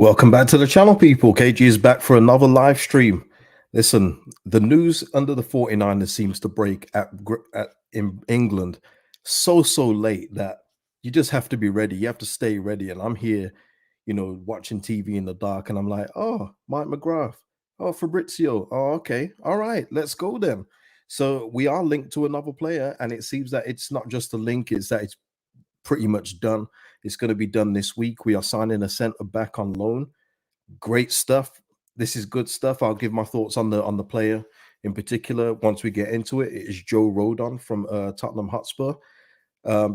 Welcome back to the channel, people. KG is back for another live stream. Listen, the news under the 49ers seems to break in England so late that you just have to be ready. You have to stay ready. And I'm here, watching TV in the dark, and I'm like, oh, Mike McGrath, oh, Fabrizio, oh, okay, all right, let's go then. So we are linked to another player, and it seems that it's not just a link; it's that it's pretty much done. It's going to be done this week. We are signing a centre back on loan. Great stuff. This is good stuff. I'll give my thoughts on the player in particular once we get into it. It is Joe Rodon from Tottenham Hotspur.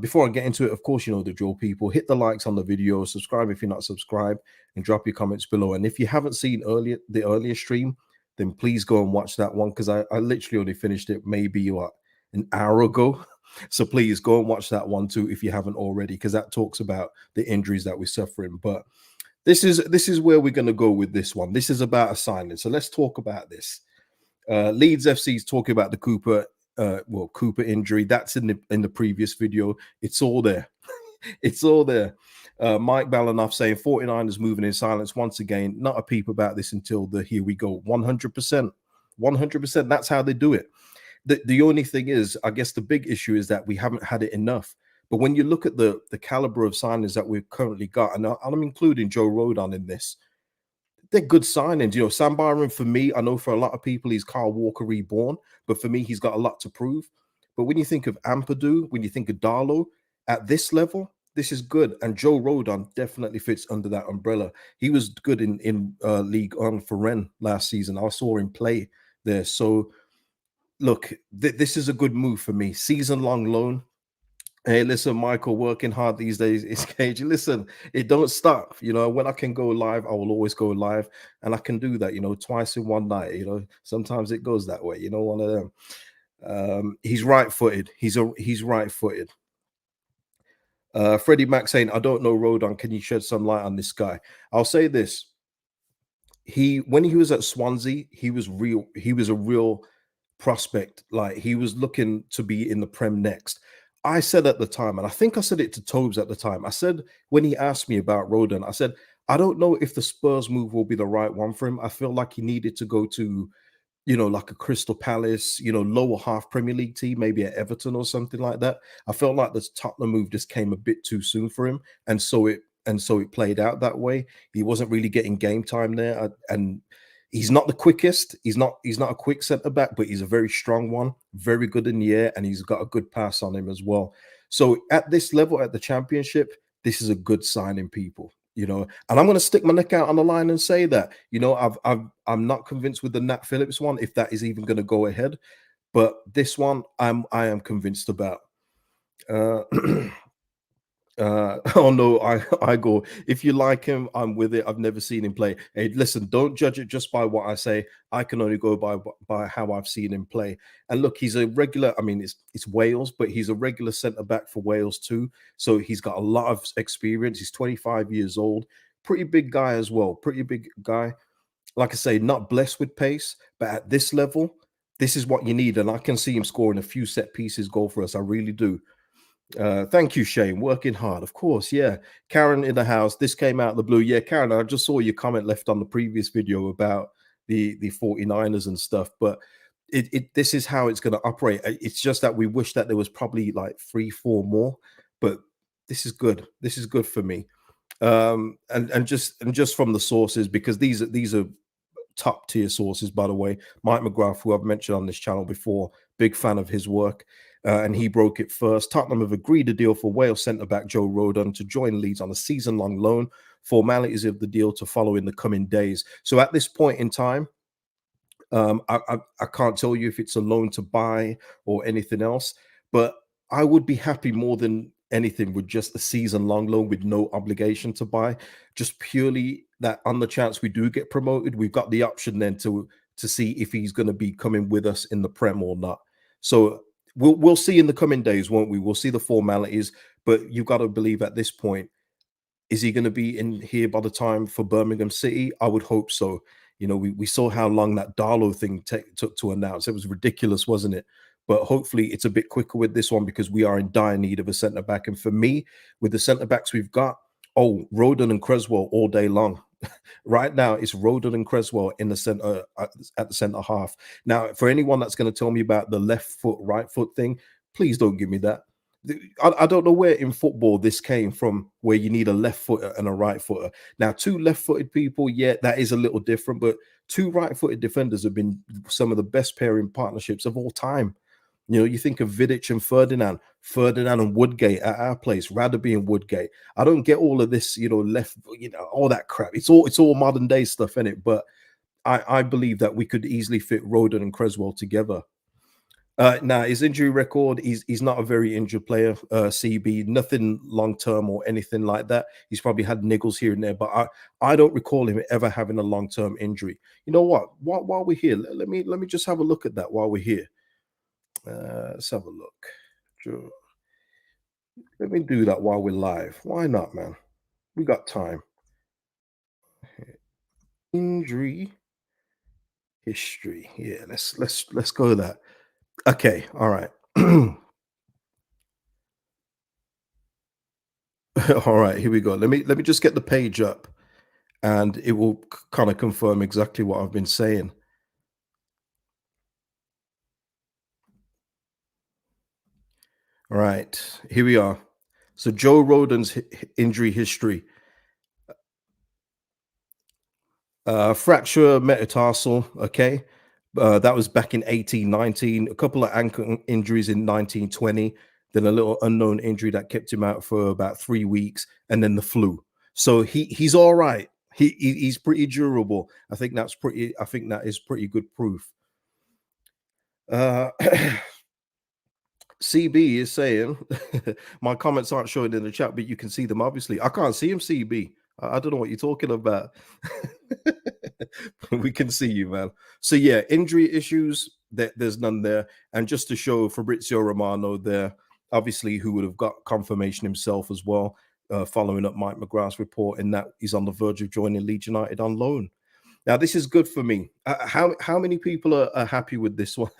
Before I get into it, of course, you know the drill, people. Hit the likes on the video, subscribe if you're not subscribed, and drop your comments below. And if you haven't seen the earlier stream, then please go and watch that one, because I literally only finished it maybe an hour ago. So please go and watch that one too if you haven't already, because that talks about the injuries that we're suffering. But this is where we're going to go with this one. This is about a signing. So let's talk about this. Leeds FC is talking about the Cooper injury. That's in the previous video. It's all there. It's all there. Mike Balanoff saying 49ers moving in silence once again. Not a peep about this until the here we go. 100%. 100%. That's how they do it. The only thing is, I guess the big issue is that we haven't had it enough. But when you look at the caliber of signings that we've currently got, and I'm including Joe Rodon in this, they're good signings. You know, Sam Byron, for me, I know for a lot of people, he's Kyle Walker reborn, but for me, he's got a lot to prove. But when you think of Ampadu, when you think of Darlow, at this level, this is good. And Joe Rodon definitely fits under that umbrella. He was good in League on for Rennes last season. I saw him play there. So, look, this is a good move for me. Season-long loan. Hey, listen, Michael, working hard these days is cagey. Listen, it don't stop. You know, when I can go live, I will always go live, and I can do that, twice in one night. Sometimes it goes that way. One of them. He's right-footed. He's right-footed. Freddie Mac saying, I don't know Rodon. Can you shed some light on this guy? I'll say this. When he was at Swansea, he was real. He was a real prospect. Like, he was looking to be in the Prem next. I said at the time, and I think I said it to Tobes at the time, I said, when he asked me about Rodan, I said, I don't know if the Spurs move will be the right one for him. I feel like he needed to go to, like a Crystal Palace, lower half Premier League team, maybe at Everton or something like that. I felt like this Tottenham move just came a bit too soon for him. And so it played out that way. He wasn't really getting game time there. And he's not the quickest. He's not a quick centre back, but he's a very strong one, very good in the air, and he's got a good pass on him as well. So at this level, at the Championship, this is a good signing, people. And I'm going to stick my neck out on the line and say that, I'm not convinced with the Nat Phillips one, if that is even going to go ahead, but this one I am convinced about. Oh no, I go, if you like him, I'm with it. I've never seen him play. Hey, listen, don't judge it just by what I say. I can only go by how I've seen him play. And look, he's a regular, I mean, it's Wales, but he's a regular centre back for Wales too. So he's got a lot of experience. He's 25 years old, pretty big guy as well. Pretty big guy. Like I say, not blessed with pace, but at this level, this is what you need. And I can see him scoring a few set pieces goal for us. I really do. Thank you, Shane. Working hard, of course. Yeah, Karen in the house. This came out of the blue. Yeah, Karen, I just saw your comment left on the previous video about the 49ers and stuff, but this is how it's going to operate. It's just that we wish that there was probably like 3-4 more, but this is good. This is good for me. And just from the sources, because these are top tier sources, by the way. Mike McGrath, who I've mentioned on this channel before, big fan of his work. And he broke it first. Tottenham have agreed a deal for Wales centre-back Joe Rodon to join Leeds on a season-long loan. Formalities of the deal to follow in the coming days. So at this point in time, I can't tell you if it's a loan to buy or anything else, but I would be happy more than anything with just a season-long loan with no obligation to buy. Just purely that on the chance we do get promoted, we've got the option then to see if he's going to be coming with us in the Prem or not. So we'll see in the coming days, won't we? We'll see the formalities, but you've got to believe at this point, is he going to be in here by the time for Birmingham City? I would hope so. We saw how long that Darlow thing took to announce. It was ridiculous, wasn't it? But hopefully it's a bit quicker with this one, because we are in dire need of a centre-back. And for me, with the centre-backs we've got, Rodan and Creswell all day long. Right now, it's Rodan and Creswell in the center at the center half. Now, for anyone that's going to tell me about the left foot, right foot thing, please don't give me that. I don't know where in football this came from, where you need a left footer and a right footer. Now, two left-footed people, yeah, that is a little different, but two right-footed defenders have been some of the best pairing partnerships of all time. You know, you think of Vidic and Ferdinand, Ferdinand and Woodgate at our place, Radaby and Woodgate. I don't get all of this, you know, left, you know, all that crap. It's all modern day stuff in it, but I believe that we could easily fit Roden and Creswell together. Now his injury record, he's not a very injured player. CB, nothing long term or anything like that. He's probably had niggles here and there, but I don't recall him ever having a long term injury. You know what? While we're here, let me just have a look at that while we're here. Let's have a look. Sure. Let me do that while we're live. Why not, man? We got time. Injury history. Yeah, let's go with that. Okay, all right. All right, here we go. Let me just get the page up and it will kind of confirm exactly what I've been saying. All right, here we are. So Joe Roden's injury history. Fracture metatarsal, okay. That was back in 1819. A couple of ankle injuries in 1920. Then a little unknown injury that kept him out for about 3 weeks, and then the flu. So he's all right. He's pretty durable. I think that's pretty. I think that is pretty good proof. Uh, CB is saying my comments aren't showing in the chat, but you can see them. Obviously, I can't see him. CB, I don't know what you're talking about. We can see you, man. So yeah, injury issues. There's none there. And just to show Fabrizio Romano there, obviously, who would have got confirmation himself as well, following up Mike McGrath's report, and that he's on the verge of joining Leeds United on loan. Now, this is good for me. How many people are happy with this one?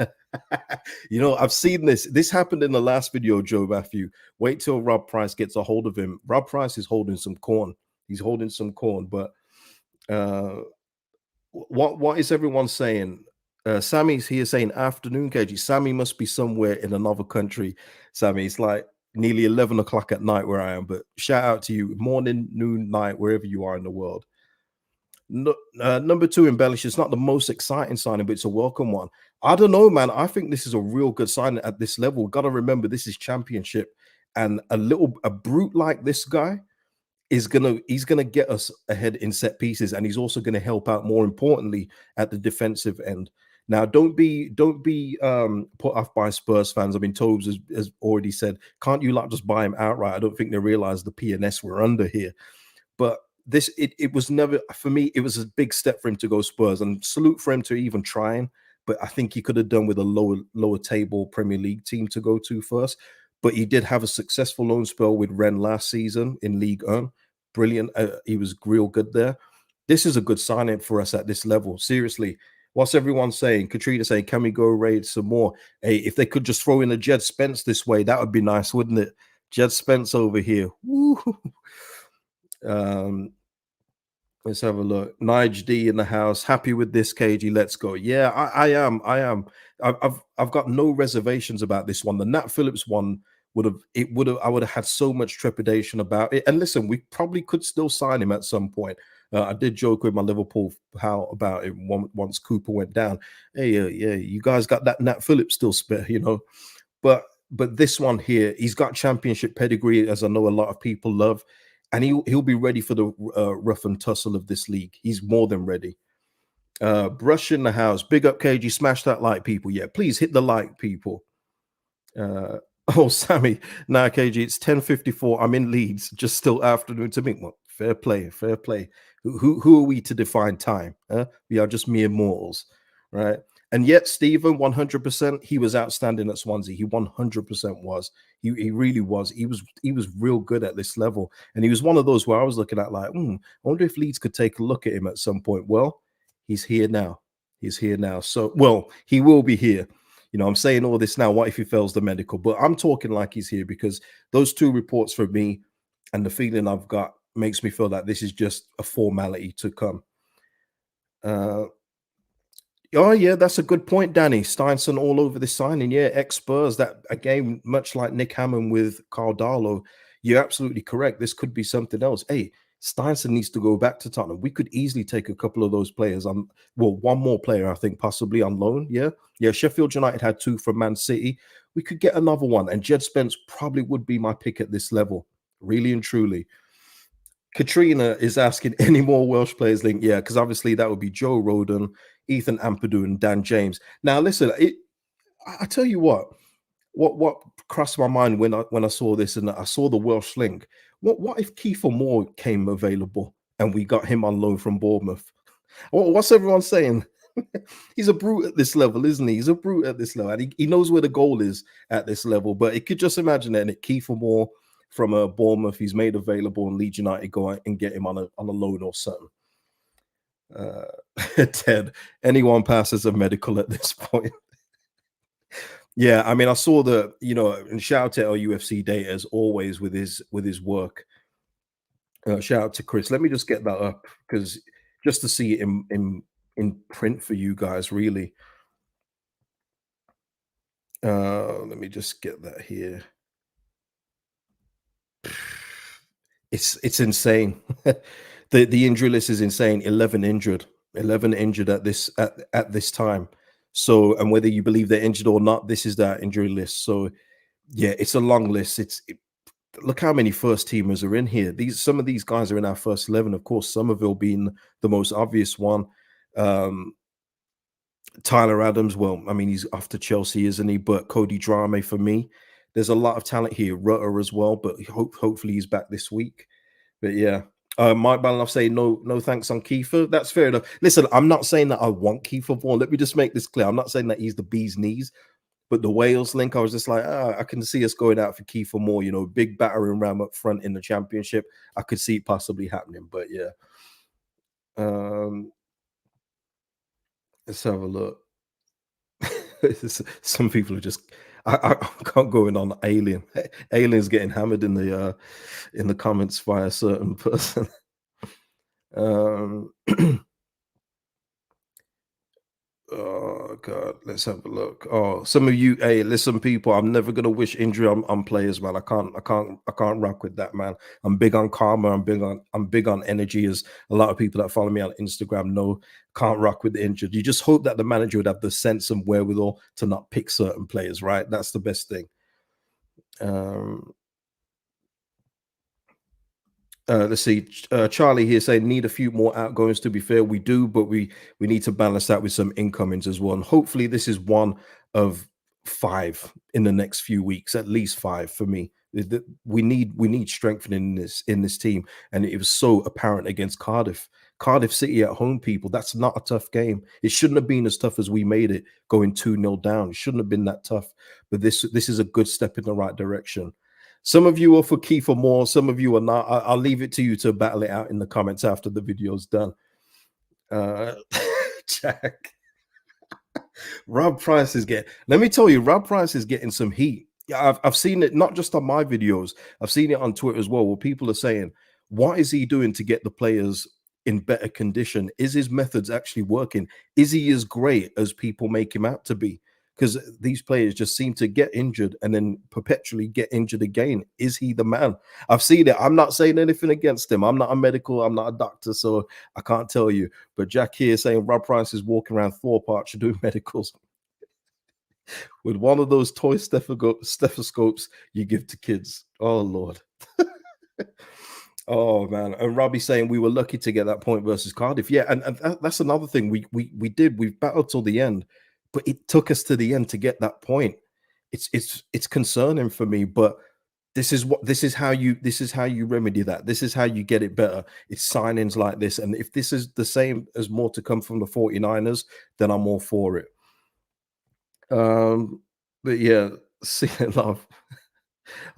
You know, I've seen this. This happened in the last video, Joe Matthew. Wait till Rob Price gets a hold of him. Rob Price is holding some corn. He's holding some corn, but uh, what is everyone saying? Sammy's here saying afternoon, KG. Sammy must be somewhere in another country. Sammy, it's like nearly 11 o'clock at night where I am, but shout out to you. Morning, noon, night, wherever you are in the world. No, number two, embellish. It's not the most exciting signing, but it's a welcome one. I don't know, man. I think this is a real good signing at this level. Got to remember, this is championship, and a brute like this guy he's gonna get us ahead in set pieces, and he's also gonna help out more importantly at the defensive end. Now, don't be put off by Spurs fans. I mean, Tobes has already said, can't you like just buy him outright? I don't think they realize the PNS we're under here. But it was never for me. It was a big step for him to go Spurs, and salute for him to even trying. But I think he could have done with a lower table Premier League team to go to first. But he did have a successful loan spell with Rennes last season in League One. Brilliant. He was real good there. This is a good signing for us at this level. Seriously, what's everyone saying? Katrina saying, "Can we go raid some more?" Hey, if they could just throw in a Jed Spence this way, that would be nice, wouldn't it? Jed Spence over here. Woo. Um, let's have a look. Nige D in the house. Happy with this, KG. Let's go. Yeah, I am. I am. I've got no reservations about this one. The Nat Phillips one I would have had so much trepidation about it. And listen, we probably could still sign him at some point. I did joke with my Liverpool pal about it once Cooper went down. Hey, yeah, you guys got that Nat Phillips still spare, you know. But this one here, he's got championship pedigree, as I know a lot of people love, and he'll be ready for the rough and tussle of this league. He's more than ready. Brush in the house, big up KG, smash that like, people. Yeah, please hit the like, people. Oh, Sammy, now KG, it's 10:54. I'm in Leeds, just still afternoon to me. Well, fair play, fair play. Who are we to define time? We are just mere mortals, right? And yet, Stephen, 100%, he was outstanding at Swansea. He 100% was. He really was. He was real good at this level, and he was one of those where I was looking at like, I wonder if Leeds could take a look at him at some point. Well, he's here now. He's here now. So, well, he will be here. You know, I'm saying all this now. What if he fails the medical? But I'm talking like he's here because those two reports for me and the feeling I've got makes me feel that this is just a formality to come. Uh, oh yeah, that's a good point, Danny. Steinson all over this signing. Yeah, ex Spurs. That again, much like Nick Hammond with Carl Darlow. You're absolutely correct. This could be something else. Hey, Steinson needs to go back to Tottenham. We could easily take a couple of those players on. Well, one more player, I think, possibly on loan. Yeah, yeah. Sheffield United had two from Man City. We could get another one, and Jed Spence probably would be my pick at this level. Really and truly. Katrina is asking any more Welsh players linked. Yeah, because obviously that would be Joe Rodan, Ethan Ampadu, and Dan James. Now, listen, I tell you what crossed my mind when I saw this and I saw the Welsh link. What if Kiefer Moore came available and we got him on loan from Bournemouth? What's everyone saying? He's a brute at this level, isn't he? He's a brute at this level, and he knows where the goal is at this level. But it could just imagine that Kiefer Moore from Bournemouth, he's made available, and Leeds United go out and get him on a loan or something. Ted, anyone passes a medical at this point. Yeah, I mean, I saw and shout out to our UFC data as always with his work. Shout out to Chris. Let me just get that up because just to see it in print for you guys, really. Let me just get that here. It's insane. The injury list is insane. 11 injured. 11 injured at this time. So, and whether you believe they're injured or not, this is that injury list. So, yeah, it's a long list. Look how many first teamers are in here. Some of these guys are in our first 11. Of course, Somerville being the most obvious one. Tyler Adams, well, I mean, he's off to Chelsea, isn't he? But Cody Drame for me. There's a lot of talent here. Rutter as well, but hopefully he's back this week. But yeah. Mike Balanoff say no thanks on Kiefer. That's fair enough. Listen, I'm not saying that I want Kiefer Vaughan. Let me just make this clear. I'm not saying that he's the bee's knees, but the Wales link, I was just like, I can see us going out for Kiefer Moore, big battering ram up front in the championship. I could see it possibly happening, but yeah. Let's have a look. Some people are just I can't go in on Alien. Alien's getting hammered in the comments by a certain person. Oh god, let's have a look. Oh, some of you, hey, listen, people. I'm never gonna wish injury on players, man. I can't rock with that, man. I'm big on karma. I'm big on energy. As a lot of people that follow me on Instagram know, can't rock with the injured. You just hope that the manager would have the sense and wherewithal to not pick certain players, right? That's the best thing. Let's see. Charlie here saying need a few more outgoings. To be fair, we do, but we need to balance that with some incomings as well. And hopefully, this is one of 5 in the next few weeks, at least 5 for me. We need strengthening in this team, and it was so apparent against Cardiff City at home. People, that's not a tough game. It shouldn't have been as tough as we made it, going 2-0 down. It shouldn't have been that tough. But this is a good step in the right direction. Some of you are for Kiefer Moore, some of you are not. I'll leave it to you to battle it out in the comments after the video's done. Jack. Rob Price is getting, let me tell you, Rob Price is getting some heat. Yeah, I've seen it not just on my videos, I've seen it on Twitter as well, where people are saying, what is he doing to get the players in better condition? Is his methods actually working? Is he as great as people make him out to be? Because these players just seem to get injured and then perpetually get injured again. Is he the man? I've seen it. I'm not saying anything against him. I'm not a medical, I'm not a doctor, so I can't tell you. But Jack here saying Rob Price is walking around Thorpe Archer doing medicals with one of those toy stethoscopes you give to kids. Oh, Lord. Oh man, and Robbie saying we were lucky to get that point versus Cardiff. Yeah, and that's another thing we've battled till the end, but it took us to the end to get that point. It's concerning for me, but this is how you remedy that. This is how you get it better. It's signings like this, and if this is the same as more to come from the 49ers, then I'm all for it. But yeah, see a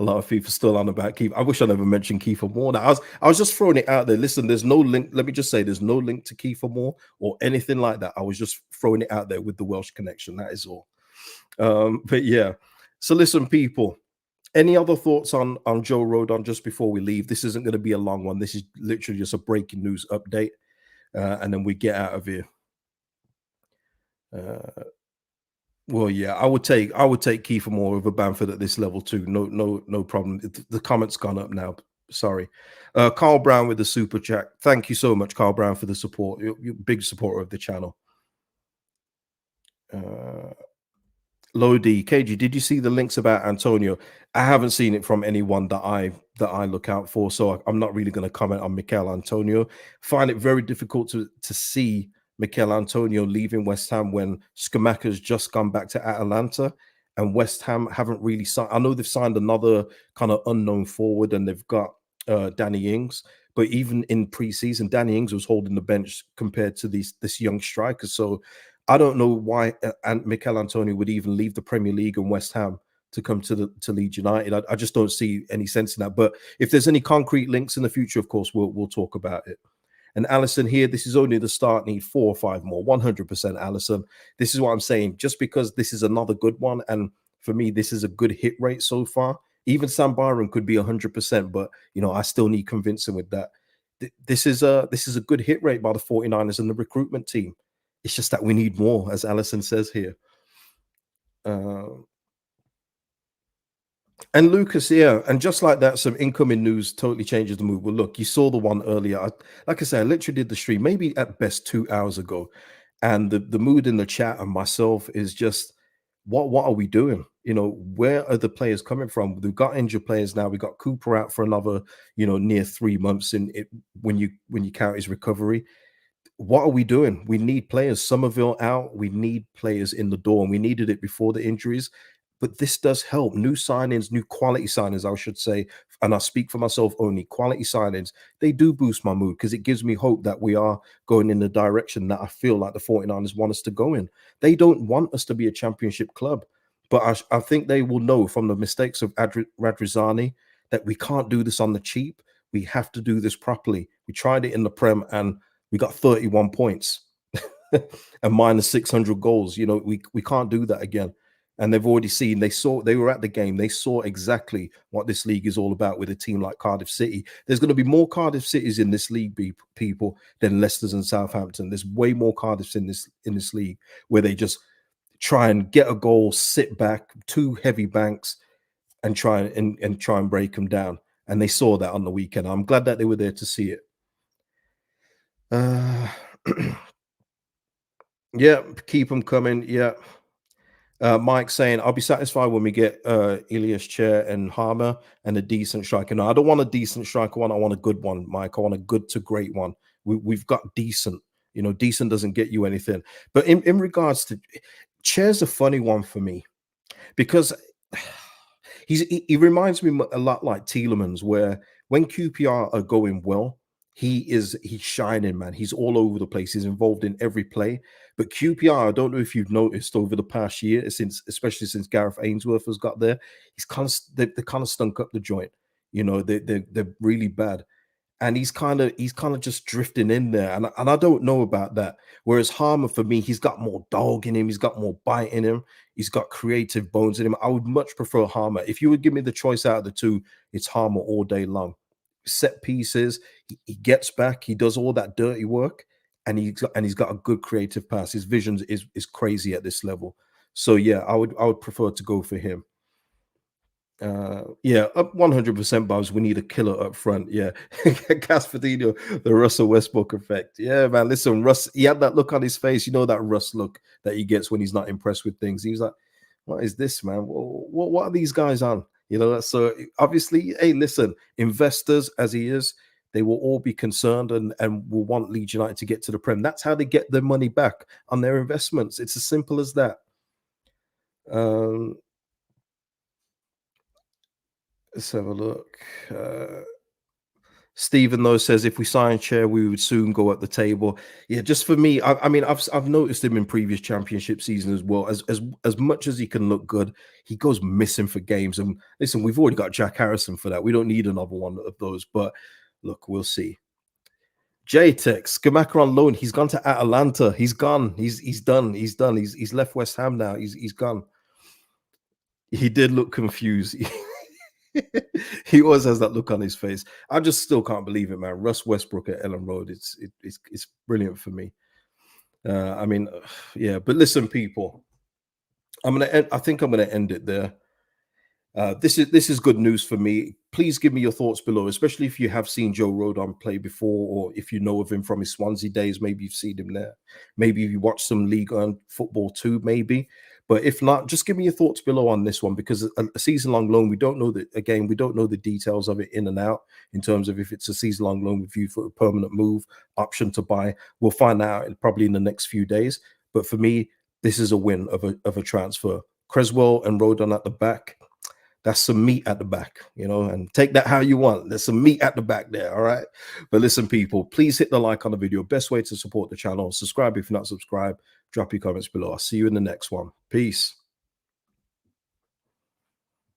lot of people still on about Keith. I wish I never mentioned Kiefer Moore. I was just throwing it out there. Listen, there's no link. Let me just say, there's no link to Kiefer Moore or anything like that. I was just throwing it out there with the Welsh connection. That is all. But yeah. So listen, people. Any other thoughts on Joe Rodon just before we leave? This isn't going to be a long one. This is literally just a breaking news update, and then we get out of here. Uh, well, yeah, I would take Kiefer Moore over Bamford at this level too. No problem. The comment's gone up now. Sorry, Carl Brown with the super chat. Thank you so much, Carl Brown, for the support. You're a big supporter of the channel. Uh, Lodi, KG, did you see the links about Antonio? I haven't seen it from anyone that I look out for, so I'm not really going to comment on Mikhail Antonio. Find it very difficult to see Mikhail Antonio leaving West Ham when Skamaka's just gone back to Atalanta, and West Ham haven't really signed. I know they've signed another kind of unknown forward, and they've got Danny Ings, but even in preseason, Danny Ings was holding the bench compared to this young striker. So I don't know why and Mikel Antonio would even leave the Premier League and West Ham to come to Leeds United. I just don't see any sense in that. But if there's any concrete links in the future, of course, we'll talk about it. And Allison here, this is only the start. Need 4 or 5 more. 100%, Allison. This is what I'm saying. Just because this is another good one, and for me, this is a good hit rate so far. Even Sam Byron could be 100%, but I still need convincing with that. This is a good hit rate by the 49ers and the recruitment team. It's just that we need more, as Allison says here. And Lucas, yeah, and just like that, some incoming news totally changes the mood. Well, look, you saw the one earlier. Like I said, I literally did the stream maybe at best 2 hours ago, and the mood in the chat and myself is just, what are we doing? Where are the players coming from? We've got injured players now. We got Cooper out for another, near 3 months in it when you count his recovery. What are we doing? We need players. Somerville out. We need players in the door, and we needed it before the injuries. But this does help. New signings, new quality signings, I should say, and I speak for myself only. Quality signings, they do boost my mood because it gives me hope that we are going in the direction that I feel like the 49ers want us to go in. They don't want us to be a championship club, but I think they will know from the mistakes of Radrizani that we can't do this on the cheap. We have to do this properly. We tried it in the Prem and we got 31 points and minus 600 goals. We can't do that again. And they've already seen, they were at the game. They saw exactly what this league is all about with a team like Cardiff City. There's going to be more Cardiff Cities in this league, people, than Leicester's and Southampton. There's way more Cardiffs in this league where they just try and get a goal, sit back, 2 heavy banks, and try and break them down. And they saw that on the weekend. I'm glad that they were there to see it. Yeah, keep them coming. Yeah. Mike saying, I'll be satisfied when we get Ilias Chair and Harmer and a decent striker. No, I don't want a decent striker one. I want a good one, Mike. I want a good to great one. We've got decent. Decent doesn't get you anything. But in regards to Chair's a funny one for me because he reminds me a lot like Tielemans, where when QPR are going well, he's shining, man. He's all over the place. He's involved in every play. But QPR, I don't know if you've noticed over the past year, especially since Gareth Ainsworth has got there, they kind of stunk up the joint. They're really bad. And he's kind of just drifting in there. And I don't know about that. Whereas Harmer, for me, he's got more dog in him, he's got more bite in him, he's got creative bones in him. I would much prefer Harmer. If you would give me the choice out of the two, it's Harmer all day long. Set pieces, he gets back, he does all that dirty work, and he's got a good creative pass. His vision is crazy at this level. So yeah, I would prefer to go for him. Yeah, up 100%, Bubs. We need a killer up front. Yeah, Caspadino, the Russell Westbrook effect. Yeah, man. Listen, Russ, he had that look on his face. That Russ look that he gets when he's not impressed with things. He was like, "What is this, man? What are these guys on?" So obviously, hey, listen, investors as he is, they will all be concerned and will want Leeds United to get to the Prem. That's how they get their money back on their investments. It's as simple as that. Let's have a look. Stephen though says if we sign Chair, we would soon go at the table. Yeah, just for me, I mean, I've noticed him in previous championship seasons as well. As much as he can look good, he goes missing for games. And listen, we've already got Jack Harrison for that. We don't need another one of those. But look, we'll see. JTech, Skamaka on loan. He's gone to Atalanta. He's gone. He's done. He's done. He's left West Ham now. He's gone. He did look confused. He always has that look on his face. I just still can't believe it, man. Russ Westbrook at Ellen Road. It's brilliant for me. I mean, yeah. But listen, people, I think I'm gonna end it there. This is good news for me. Please give me your thoughts below, especially if you have seen Joe Rodon play before, or if you know of him from his Swansea days. Maybe you've seen him there. Maybe you watched some League One football too. Maybe, but if not, just give me your thoughts below on this one, because a season-long loan, we don't know that. Again, we don't know the details of it in and out in terms of if it's a season-long loan with you for a permanent move, option to buy. We'll find out probably in the next few days. But for me, this is a win of a transfer. Creswell and Rodan at the back, that's some meat at the back, and take that how you want. There's some meat at the back there. All right. But listen, people, please hit the like on the video. Best way to support the channel. Subscribe if you're not subscribed. Drop your comments below. I'll see you in the next one. Peace.